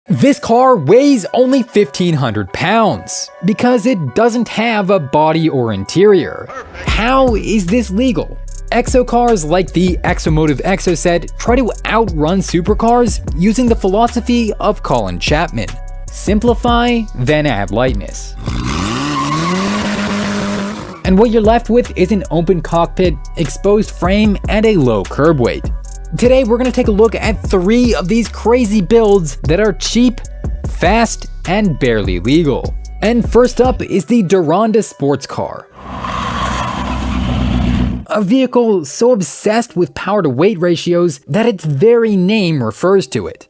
This car weighs only 1,500 pounds because it doesn't have a body or interior. How is this legal? Exo cars like the Exomotive Exoset try to outrun supercars using the philosophy of Colin Chapman. Simplify, then add lightness. And what you're left with is an open cockpit, exposed frame, and a low curb weight. Today we're going to take a look at 3 of these crazy builds that are cheap, fast, and barely legal. And first up is the Duranza sports car. A vehicle so obsessed with power to weight ratios that its very name refers to it.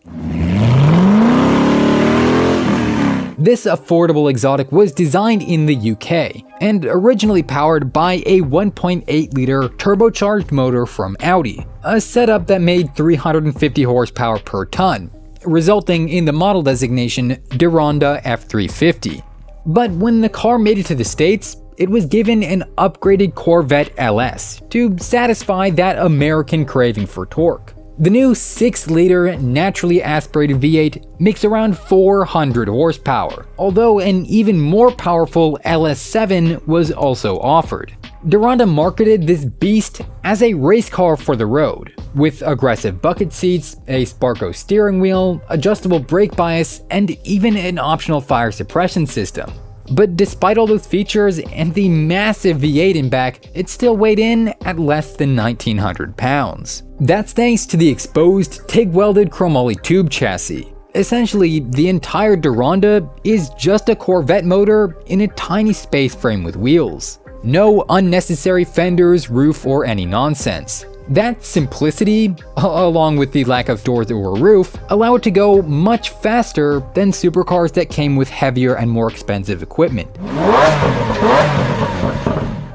This affordable exotic was designed in the UK and originally powered by a 1.8-liter turbocharged motor from Audi, a setup that made 350 horsepower per ton, resulting in the model designation Duranza F350. But when the car made it to the States, it was given an upgraded Corvette LS to satisfy that American craving for torque. The new 6-liter naturally aspirated V8 makes around 400 horsepower, although an even more powerful LS7 was also offered. Duranza marketed this beast as a race car for the road, with aggressive bucket seats, a Sparco steering wheel, adjustable brake bias, and even an optional fire suppression system. But despite all those features and the massive V8 in back, it still weighed in at less than 1,900 pounds. That's thanks to the exposed, TIG-welded chromoly tube chassis. Essentially, the entire Duranza is just a Corvette motor in a tiny space frame with wheels. No unnecessary fenders, roof, or any nonsense. That simplicity, along with the lack of doors or a roof, allow it to go much faster than supercars that came with heavier and more expensive equipment.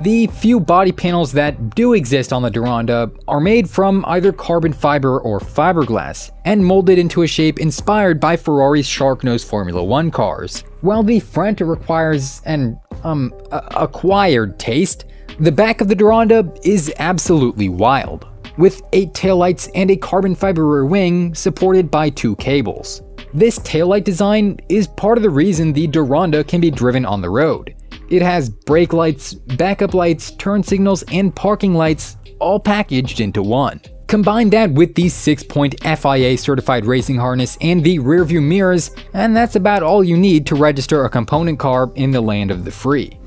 The few body panels that do exist on the Duranza are made from either carbon fiber or fiberglass, and molded into a shape inspired by Ferrari's shark-nosed Formula 1 cars. While the front requires an acquired taste, the back of the Duranza is absolutely wild, with 8 taillights and a carbon fiber rear wing supported by 2 cables. This taillight design is part of the reason the Duranza can be driven on the road. It has brake lights, backup lights, turn signals, and parking lights all packaged into one. Combine that with the 6-point FIA certified racing harness and the rear view mirrors, and that's about all you need to register a component car in the land of the free.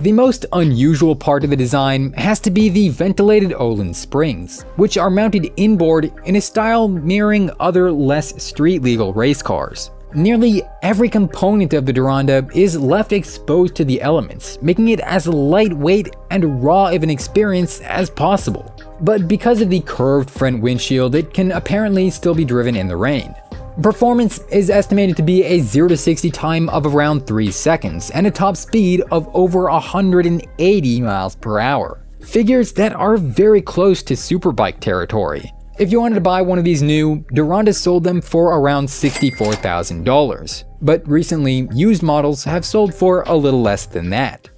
The most unusual part of the design has to be the ventilated Olin springs, which are mounted inboard in a style mirroring other less street-legal race cars. Nearly every component of the Duranza is left exposed to the elements, making it as lightweight and raw of an experience as possible. But because of the curved front windshield, it can apparently still be driven in the rain. Performance is estimated to be a 0 to 60 time of around 3 seconds and a top speed of over 180 miles per hour. Figures that are very close to superbike territory. If you wanted to buy one of these new, Duranza sold them for around $64,000, but recently used models have sold for a little less than that.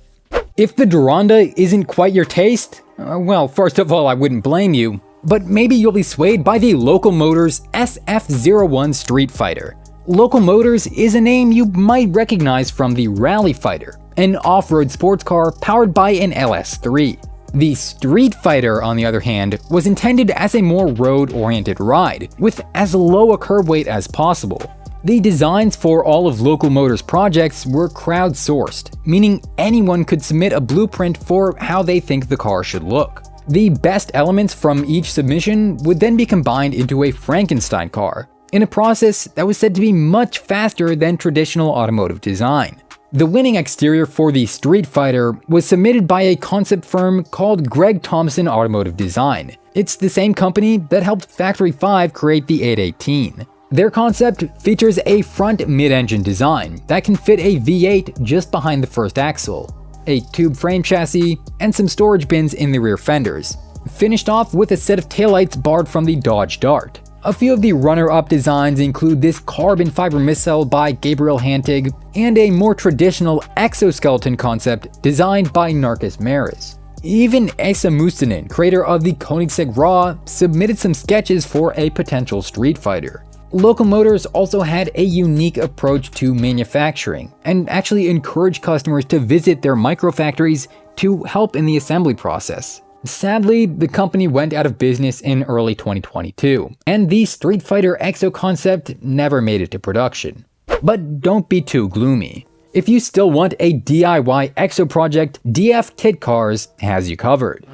If the Duranza isn't quite your taste, well, first of all, I wouldn't blame you. But maybe you'll be swayed by the Local Motors SF01 Street Fighter. Local Motors is a name you might recognize from the Rally Fighter, an off-road sports car powered by an LS3. The Street Fighter, on the other hand, was intended as a more road-oriented ride, with as low a curb weight as possible. The designs for all of Local Motors' projects were crowdsourced, meaning anyone could submit a blueprint for how they think the car should look. The best elements from each submission would then be combined into a Frankenstein car, in a process that was said to be much faster than traditional automotive design. The winning exterior for the Street Fighter was submitted by a concept firm called Greg Thompson Automotive Design. It's the same company that helped Factory 5 create the 818. Their concept features a front mid-engine design that can fit a V8 just behind the first axle, a tube frame chassis, and some storage bins in the rear fenders, finished off with a set of taillights borrowed from the Dodge Dart. A few of the runner-up designs include this carbon fiber missile by Gabriel Hantig and a more traditional exoskeleton concept designed by Narcus Maris. Even Esa Mustonen, creator of the Koenigsegg Ra, submitted some sketches for a potential Street Fighter. Local Motors also had a unique approach to manufacturing, and actually encouraged customers to visit their microfactories to help in the assembly process. Sadly, the company went out of business in early 2022, and the Street Fighter Exo concept never made it to production. But don't be too gloomy. If you still want a DIY Exo project, DF Kit Cars has you covered.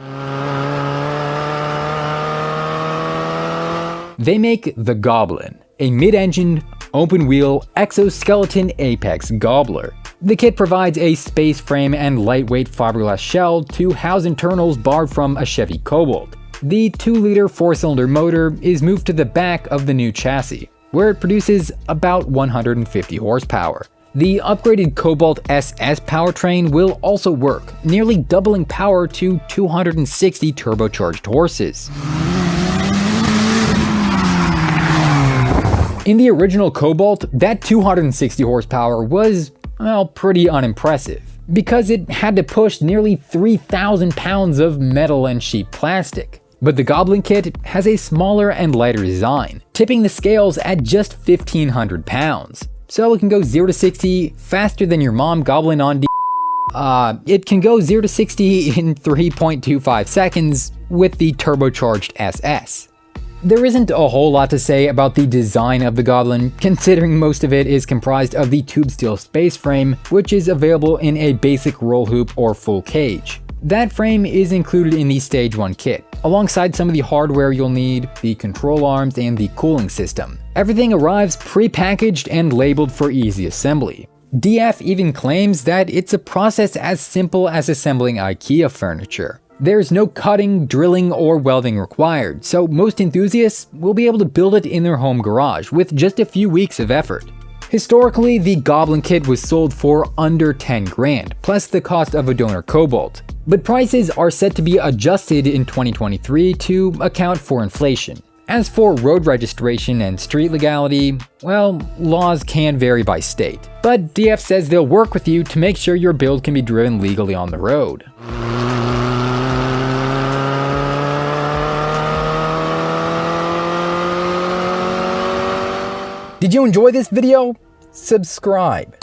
They make the Goblin, a mid-engine, open-wheel, exoskeleton apex gobbler. The kit provides a space frame and lightweight fiberglass shell to house internals borrowed from a Chevy Cobalt. The 2-liter 4-cylinder motor is moved to the back of the new chassis, where it produces about 150 horsepower. The upgraded Cobalt SS powertrain will also work, nearly doubling power to 260 turbocharged horses. In the original Cobalt, that 260 horsepower was, well, pretty unimpressive, because it had to push nearly 3,000 pounds of metal and sheet plastic. But the Goblin kit has a smaller and lighter design, tipping the scales at just 1,500 pounds. So it can go 0 to 60 faster than your mom gobbling on it can go 0 to 60 in 3.25 seconds with the turbocharged SS. There isn't a whole lot to say about the design of the Goblin, considering most of it is comprised of the tube steel space frame, which is available in a basic roll hoop or full cage. That frame is included in the Stage 1 kit, alongside some of the hardware you'll need, the control arms, and the cooling system. Everything arrives pre-packaged and labeled for easy assembly. DF even claims that it's a process as simple as assembling IKEA furniture. There's no cutting, drilling, or welding required, so most enthusiasts will be able to build it in their home garage with just a few weeks of effort. Historically, the Goblin kit was sold for under 10 grand, plus the cost of a donor Cobalt. But prices are set to be adjusted in 2023 to account for inflation. As for road registration and street legality, well, laws can vary by state. But DF says they'll work with you to make sure your build can be driven legally on the road. Did you enjoy this video? Subscribe.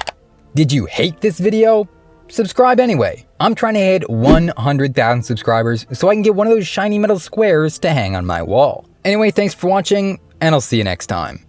Did you hate this video? Subscribe anyway. I'm trying to hit 100,000 subscribers so I can get one of those shiny metal squares to hang on my wall. Anyway, thanks for watching, and I'll see you next time.